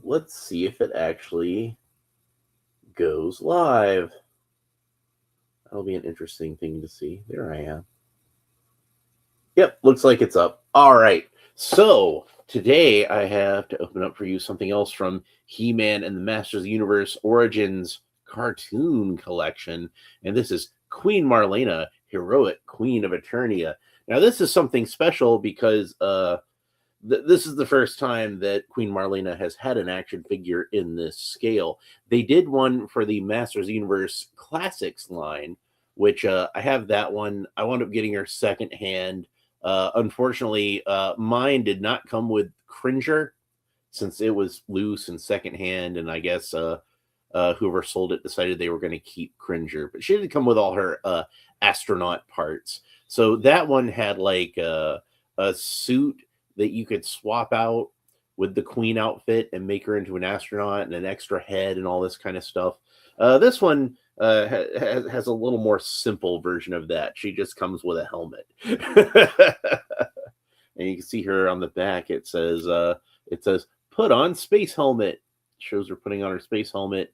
let's see if it actually goes live. That'll be an interesting thing to see. There I am. Yep, looks like it's up. All right. So today I have to open up for you something else from He-Man and the Masters of the Universe Origins cartoon collection. And this is Queen Marlena, Heroic Queen of Eternia. Now, this is something special because this is the first time that Queen Marlena has had an action figure in this scale. They did one for the Masters of the Universe Classics line, which I have that one. I wound up getting her secondhand. Unfortunately, mine did not come with Cringer since it was loose and secondhand, and I guess whoever sold it decided they were going to keep Cringer. But she did come with all her astronaut parts. So that one had like a suit that you could swap out with the queen outfit and make her into an astronaut and an extra head and all this kind of stuff. This one has a little more simple version of that. She just comes with a helmet. And you can see her on the back. It says put on space helmet. It shows her putting on her space helmet.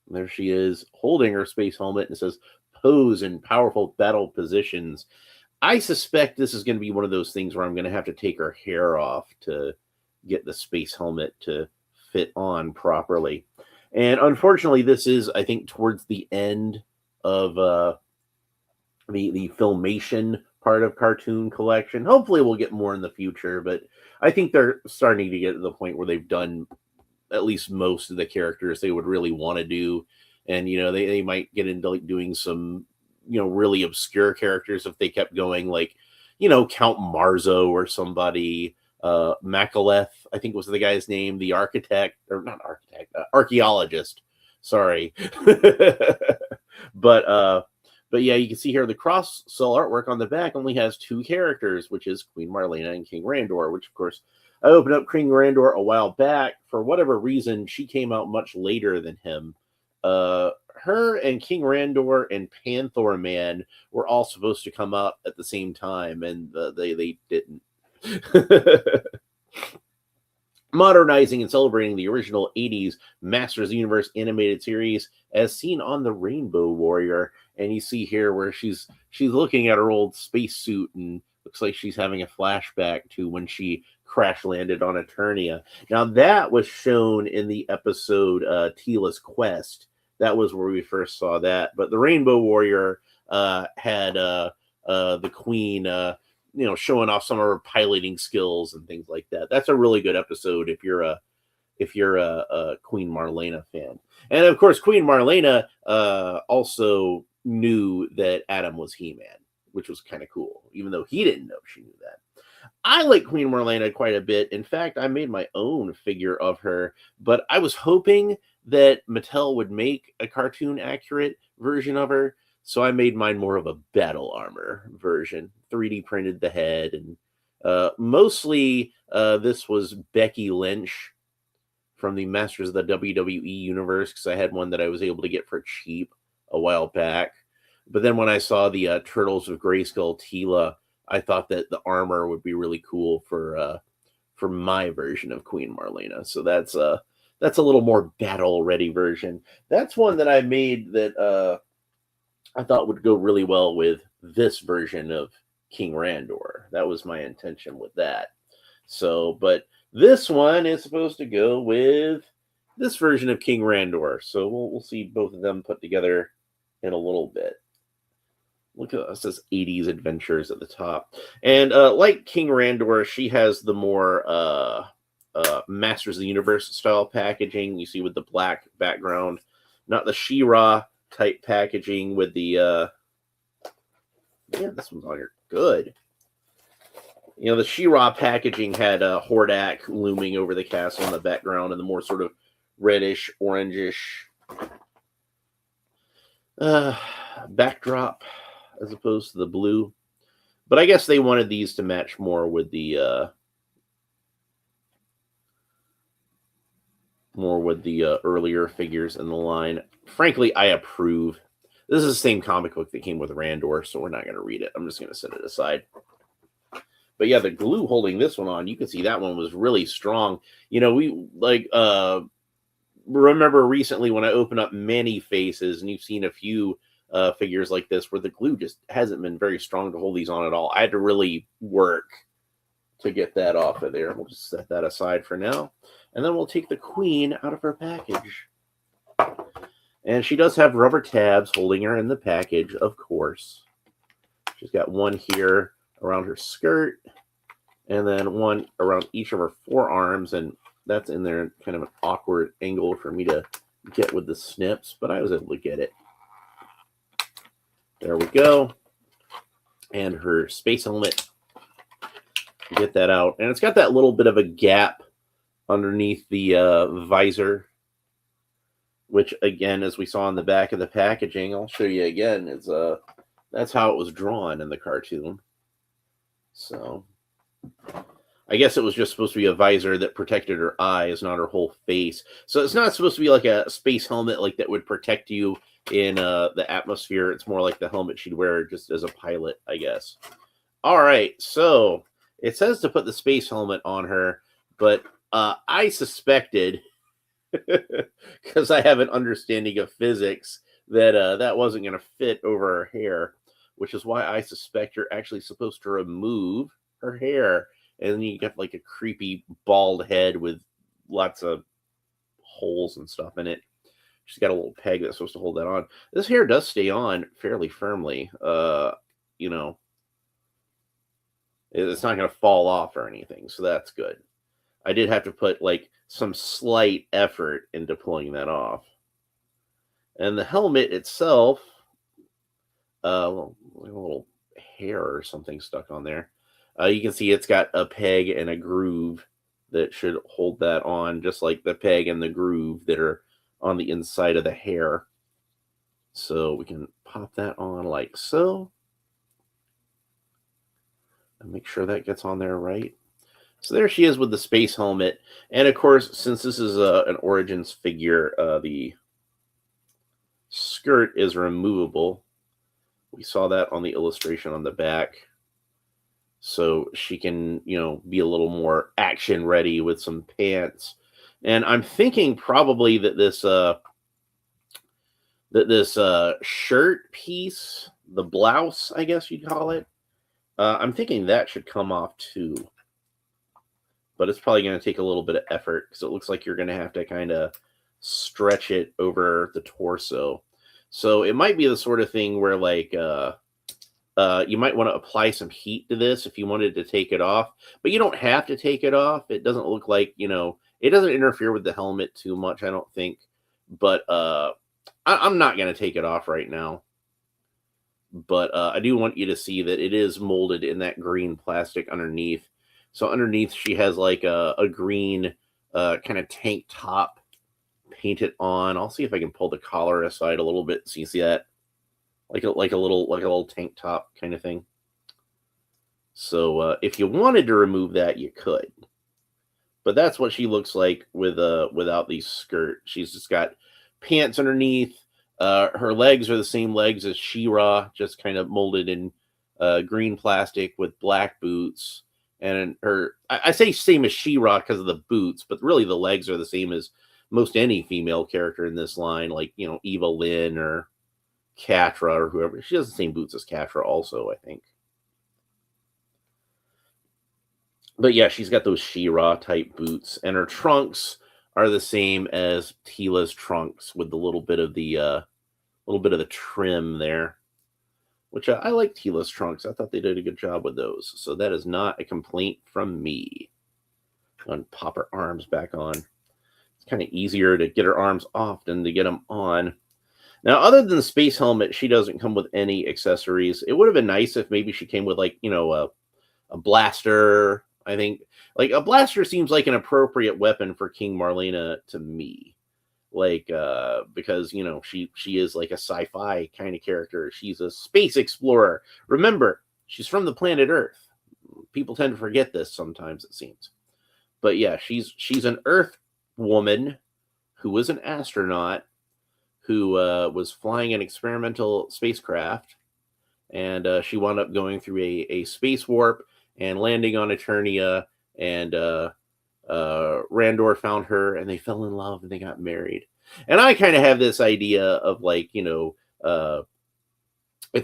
And there she is holding her space helmet, and it says pose in powerful battle positions. I suspect this is going to be one of those things where I'm going to have to take her hair off to get the space helmet to fit on properly. And unfortunately, this is, I think, towards the end of the Filmation part of cartoon collection. Hopefully we'll get more in the future, but I think they're starting to get to the point where they've done at least most of the characters they would really want to do. And, they might get into like doing some, really obscure characters if they kept going, like, Count Marzo or somebody. Makaleth, I think was the guy's name, the architect, or not architect, archaeologist. Sorry. But yeah, you can see here the cross-cell artwork on the back only has two characters, which is Queen Marlena and King Randor, which, of course, I opened up King Randor a while back. For whatever reason, she came out much later than him. Her and King Randor and Panther Man were all supposed to come out at the same time, and they didn't. Modernizing and celebrating the original 80s Masters of the Universe animated series as seen on the Rainbow Warrior. And you see here where she's looking at her old spacesuit and looks like she's having a flashback to when she crash landed on Eternia. Now that was shown in the episode Teela's Quest. That was where we first saw that. But the Rainbow Warrior had the Queen showing off some of her piloting skills and things like that. That's a really good episode if you're a Queen Marlena fan. And of course, Queen Marlena also knew that Adam was He-Man, which was kind of cool, even though he didn't know she knew that. I like Queen Marlena quite a bit. In fact, I made my own figure of her, but I was hoping that Mattel would make a cartoon accurate version of her. So I made mine more of a battle armor version, 3D printed the head, and mostly this was Becky Lynch from the Masters of the WWE universe, because I had one that I was able to get for cheap a while back. But then when I saw the Turtles of Grayskull Teela, I thought that the armor would be really cool for my version of Queen Marlena. So that's a little more battle ready version. That's one that I made that I thought would go really well with this version of King Randor. That was my intention with that. So, but this one is supposed to go with this version of King Randor. So we'll see both of them put together in a little bit. Look at this, says 80s Adventures at the top. And like King Randor, she has the more Masters of the Universe style packaging. You see with the black background, not the She-Ra type packaging with the this one's on here good. The She-Ra packaging had Hordak looming over the castle in the background, and the more sort of reddish orangish backdrop as opposed to the blue. But I guess they wanted these to match more with the earlier figures in the line. Frankly, I approve. This is the same comic book that came with Randor, so we're not going to read it. I'm just going to set it aside. But yeah, the glue holding this one on, you can see that one was really strong. We remember recently when I opened up many faces, and you've seen a few figures like this where the glue just hasn't been very strong to hold these on at all. I had to really work to get that off of there. We'll just set that aside for now. And then we'll take the queen out of her package. And she does have rubber tabs holding her in the package, of course. She's got one here around her skirt, and then one around each of her forearms, and that's in there kind of an awkward angle for me to get with the snips, but I was able to get it. There we go. And her space helmet. Get that out. And it's got that little bit of a gap underneath the visor, which, again, as we saw in the back of the packaging, I'll show you again, is that's how it was drawn in the cartoon. So I guess it was just supposed to be a visor that protected her eyes, not her whole face. So it's not supposed to be like a space helmet like that would protect you in the atmosphere. It's more like the helmet she'd wear just as a pilot, I guess. All right, so it says to put the space helmet on her, but I suspected, because I have an understanding of physics, that that wasn't going to fit over her hair, which is why I suspect you're actually supposed to remove her hair, and then you get like a creepy bald head with lots of holes and stuff in it. She's got a little peg that's supposed to hold that on. This hair does stay on fairly firmly. It's not going to fall off or anything, so that's good. I did have to put like some slight effort into pulling that off. And the helmet itself, a little hair or something stuck on there. You can see it's got a peg and a groove that should hold that on, just like the peg and the groove that are on the inside of the hair. So we can pop that on like so. And make sure that gets on there right. So there she is with the space helmet. And of course, since this is an Origins figure, the skirt is removable. We saw that on the illustration on the back. So she can, be a little more action ready with some pants. And I'm thinking probably that this shirt piece, the blouse, I guess you'd call it, I'm thinking that should come off too. But it's probably going to take a little bit of effort because it looks like you're going to have to kind of stretch it over the torso. So it might be the sort of thing where like you might want to apply some heat to this if you wanted to take it off. But you don't have to take it off. It doesn't look like, it doesn't interfere with the helmet too much, I don't think. But I'm not going to take it off right now. But I do want you to see that it is molded in that green plastic underneath. So underneath, she has like a green kind of tank top painted on. I'll see if I can pull the collar aside a little bit so you see that, like a little tank top kind of thing. So if you wanted to remove that, you could. But that's what she looks like without the skirt. She's just got pants underneath. Her legs are the same legs as She-Ra, just kind of molded in green plastic with black boots. And I say same as She-Ra because of the boots, but really the legs are the same as most any female character in this line, like, Eva Lynn or Catra or whoever. She has the same boots as Catra also, I think. But yeah, she's got those She-Ra type boots, and her trunks are the same as Teela's trunks with the little bit of the trim there. Which I like Teela's trunks. I thought they did a good job with those. So that is not a complaint from me. And pop her arms back on. It's kind of easier to get her arms off than to get them on. Now, other than the space helmet, she doesn't come with any accessories. It would have been nice if maybe she came with like, a blaster. I think like a blaster seems like an appropriate weapon for King Marlena to me. Like, because, she is like a sci-fi kind of character. She's a space explorer. Remember, she's from the planet Earth. People tend to forget this sometimes, it seems. But yeah, she's an Earth woman who was an astronaut who was flying an experimental spacecraft. And she wound up going through a space warp. and landing on Eternia, and Randor found her, and they fell in love, and they got married. And I kind of have this idea of like, if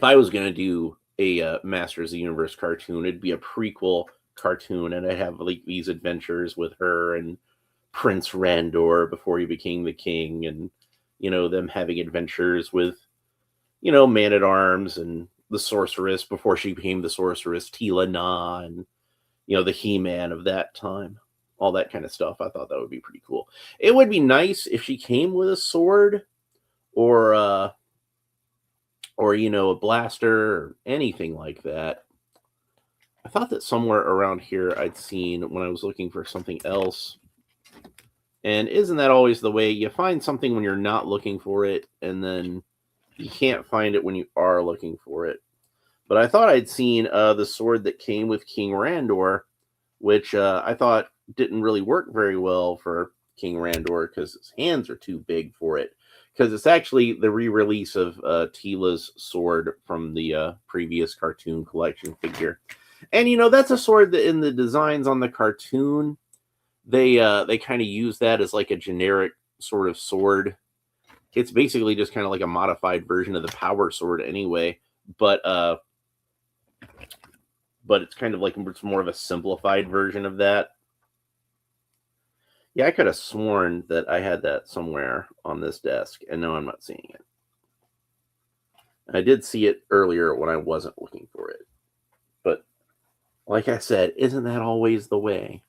I was gonna do a Masters of the Universe cartoon, it'd be a prequel cartoon, and I'd have like these adventures with her and Prince Randor before he became the king, and them having adventures with Man at Arms and the Sorceress before she became the Sorceress, Tila Na, and the He-Man of that time, all that kind of stuff. I thought that would be pretty cool. It would be nice if she came with a sword, or a blaster, or anything like that. I thought that somewhere around here I'd seen when I was looking for something else. And isn't that always the way? You find something when you're not looking for it, and then you can't find it when you are looking for it. But I thought I'd seen the sword that came with King Randor, which I thought didn't really work very well for King Randor because his hands are too big for it. Because it's actually the re-release of Tila's sword from the previous cartoon collection figure. And, that's a sword that in the designs on the cartoon, they kind of use that as like a generic sort of sword. It's basically just kind of like a modified version of the power sword anyway. But it's kind of like it's more of a simplified version of that. Yeah, I could have sworn that I had that somewhere on this desk, and no, I'm not seeing it. I did see it earlier when I wasn't looking for it. But like I said, isn't that always the way?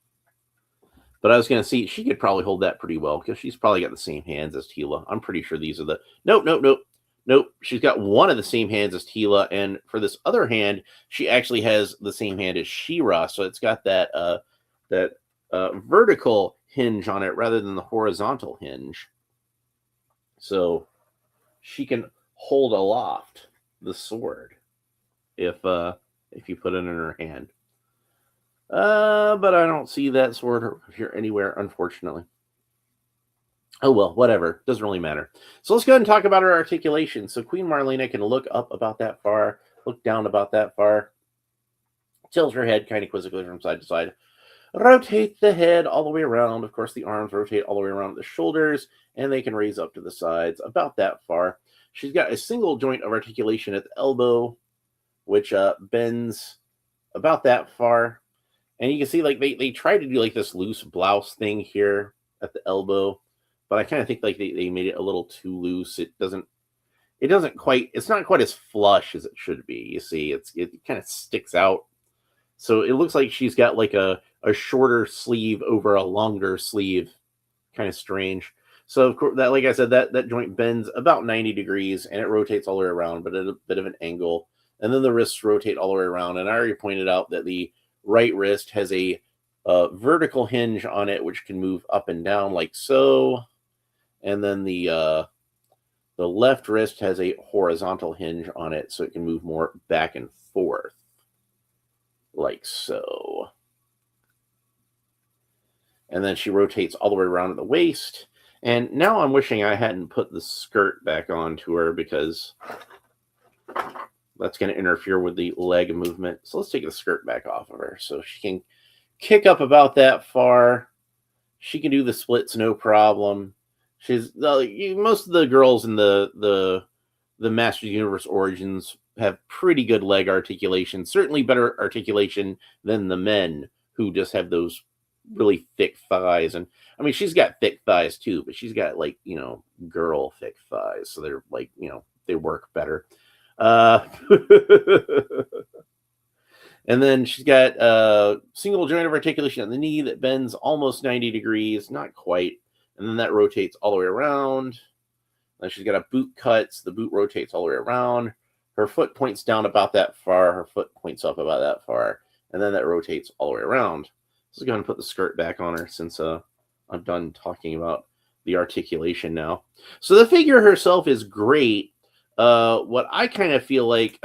But I was going to see, she could probably hold that pretty well because she's probably got the same hands as Tila. I'm pretty sure these are the... Nope. She's got one of the same hands as Tila, and for this other hand, she actually has the same hand as She-Ra, so it's got that vertical hinge on it rather than the horizontal hinge. So she can hold aloft the sword if you put it in her hand. But I don't see that sword here anywhere, unfortunately. Oh, well, whatever. Doesn't really matter. So let's go ahead and talk about her articulation. So Queen Marlena can look up about that far, look down about that far, tilts her head kind of quizzically from side to side, rotate the head all the way around. Of course, the arms rotate all the way around the shoulders, and they can raise up to the sides about that far. She's got a single joint of articulation at the elbow, which bends about that far. And you can see like they try to do like this loose blouse thing here at the elbow, but I kind of think like they made it a little too loose. It's not quite as flush as it should be. You see, it kind of sticks out. So it looks like she's got like a shorter sleeve over a longer sleeve. Kind of strange. So of course, that, like I said, that joint bends about 90 degrees and it rotates all the way around, but at a bit of an angle. And then the wrists rotate all the way around. And I already pointed out that the right wrist has a vertical hinge on it, which can move up and down like so. And then the left wrist has a horizontal hinge on it, so it can move more back and forth like so. And then she rotates all the way around to the waist. And now I'm wishing I hadn't put the skirt back onto her because that's going to interfere with the leg movement. So let's take the skirt back off of her so she can kick up about that far. She can do the splits no problem. Most of the girls in the Masters Universe Origins have pretty good leg articulation, certainly better articulation than the men who just have those really thick thighs. And I mean, she's got thick thighs too, but she's got like, girl thick thighs. So they're like, they work better. And then she's got a single joint of articulation at the knee that bends almost 90 degrees, not quite. And then that rotates all the way around. Then she's got a boot cut, so the boot rotates all the way around. Her foot points down about that far. Her foot points up about that far. And then that rotates all the way around. So let's go ahead and put the skirt back on her since I'm done talking about the articulation now. So the figure herself is great. What I kind of feel like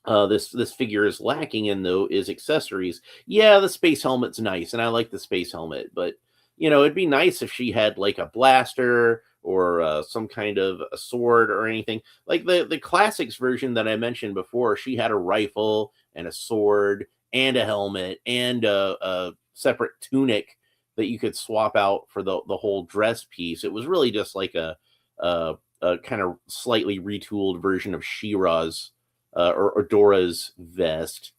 this figure is lacking in, though, is accessories. Yeah, the space helmet's nice, and I like the space helmet, but it'd be nice if she had like a blaster or some kind of a sword or anything. Like the classics version that I mentioned before, she had a rifle and a sword and a helmet and a separate tunic that you could swap out for the whole dress piece. It was really just like a kind of slightly retooled version of She-Ra's or Dora's vest,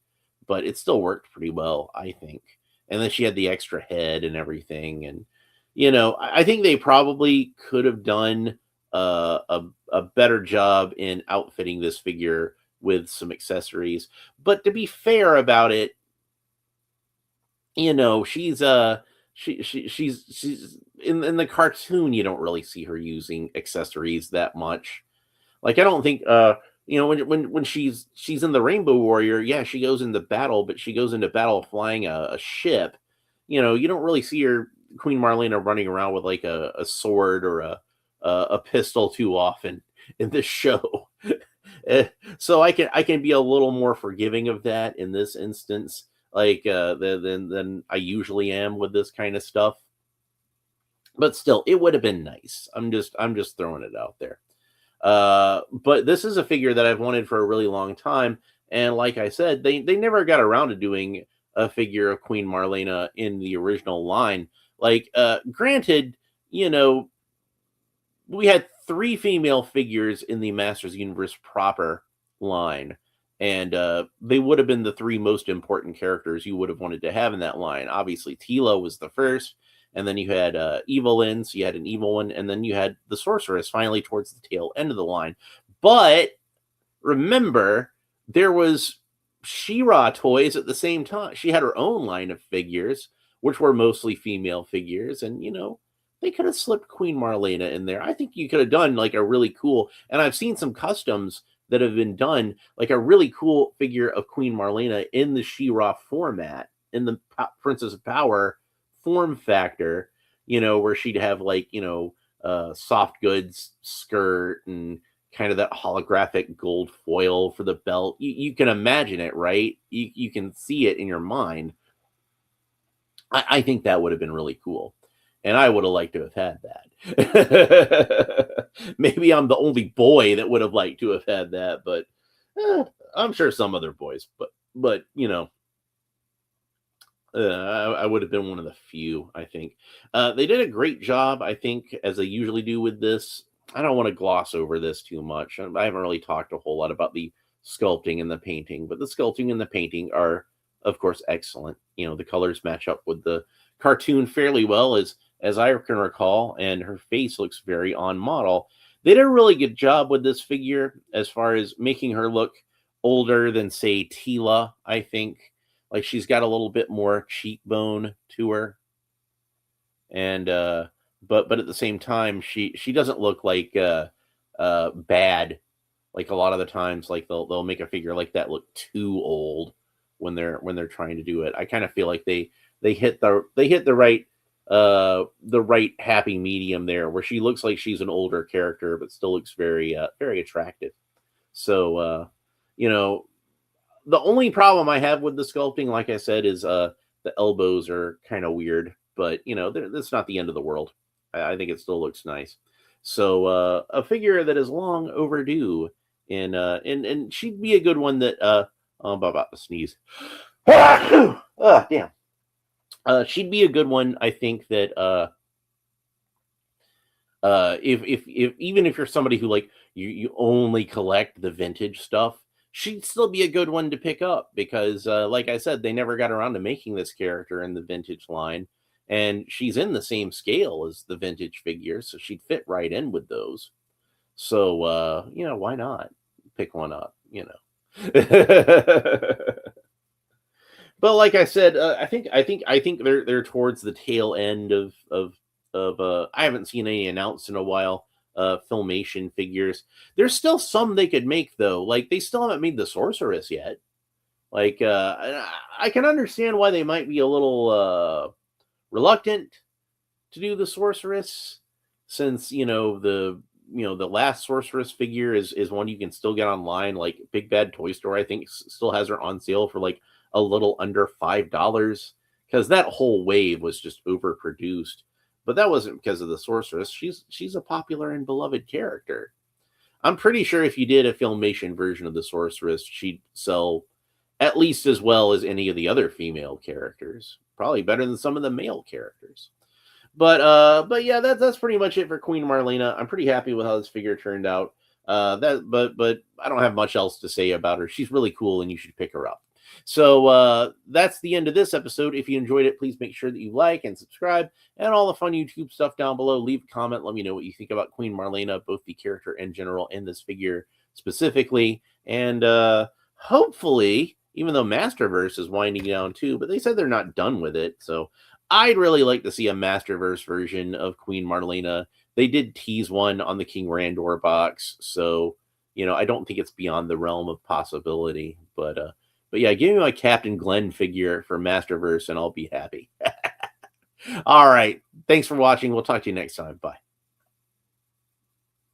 but it still worked pretty well, I think. And then she had the extra head and everything, and I think they probably could have done a better job in outfitting this figure with some accessories. But to be fair about it, she's she's in the cartoon. You don't really see her using accessories that much. Like I don't think when she's in the Rainbow Warrior, yeah, she goes into battle, but she goes into battle flying a ship. You don't really see her Queen Marlena running around with like a sword or a pistol too often in this show. So I can be a little more forgiving of that in this instance, like than I usually am with this kind of stuff. But still, it would have been nice. I'm just throwing it out there. But this is a figure that I've wanted for a really long time, and like I said, they never got around to doing a figure of Queen Marlena in the original line. Like, granted, we had 3 female figures in the Masters Universe proper line, and they would have been the 3 most important characters you would have wanted to have in that line. Obviously, Tila was the first, and then you had Evelyn, so you had an evil one, and then you had the Sorceress finally towards the tail end of the line. But remember, there was She-Ra toys at the same time. She had her own line of figures, which were mostly female figures, and they could have slipped Queen Marlena in there. I think you could have done like a really cool, and I've seen some customs that have been done, like a really cool figure of Queen Marlena in the She-Ra format, in the Princess of Power form factor, where she'd have like, soft goods skirt and kind of that holographic gold foil for the belt. You can imagine it, right? You can see it in your mind. I think that would have been really cool. And I would have liked to have had that. Maybe I'm the only boy that would have liked to have had that, but I'm sure some other boys. But I would have been one of the few, I think. They did a great job, I think, as they usually do with this. I don't want to gloss over this too much. I haven't really talked a whole lot about the sculpting and the painting, but the sculpting and the painting are, of course, excellent. The colors match up with the cartoon fairly well, as I can recall, and her face looks very on model. They did a really good job with this figure as far as making her look older than, say, Tila, I think. Like, she's got a little bit more cheekbone to her. And but at the same time, she doesn't look like bad. Like a lot of the times, like they'll make a figure like that look too old when they're trying to do it. I kind of feel like they hit the right happy medium there, where she looks like she's an older character but still looks very very attractive. So the only problem I have with the sculpting, like I said, is the elbows are kind of weird, but that's not the end of the world. I think it still looks nice. So a figure that is long overdue, and she'd be a good one that I'm about to sneeze. Damn. She'd be a good one, I think, that if even if you're somebody who like you only collect the vintage stuff, she'd still be a good one to pick up because, like I said, they never got around to making this character in the vintage line, and she's in the same scale as the vintage figures, so she'd fit right in with those. So, why not pick one up? But like I said, I think they're towards the tail end of I haven't seen any announced in a while. Filmation figures. There's still some they could make though. Like they still haven't made the Sorceress yet. Like I can understand why they might be a little reluctant to do the Sorceress, since the last Sorceress figure is one you can still get online. Like Big Bad Toy Store, I think, still has her on sale for like a little under $5, because that whole wave was just overproduced. But that wasn't because of the Sorceress. She's a popular and beloved character. I'm pretty sure if you did a Filmation version of the Sorceress, she'd sell at least as well as any of the other female characters. Probably better than some of the male characters. But yeah, that's pretty much it for Queen Marlena. I'm pretty happy with how this figure turned out. But I don't have much else to say about her. She's really cool, and you should pick her up. So that's the end of this episode. If you enjoyed it, please make sure that you like and subscribe, and all the fun YouTube stuff down below. Leave a comment. Let me know what you think about Queen Marlena, both the character in general and this figure specifically. And hopefully, even though Masterverse is winding down too, but they said they're not done with it, so I'd really like to see a Masterverse version of Queen Marlena. They did tease one on the King Randor box, so I don't think it's beyond the realm of possibility. But yeah, give me my Captain Glenn figure for Masterverse, and I'll be happy. All right, thanks for watching. We'll talk to you next time. Bye.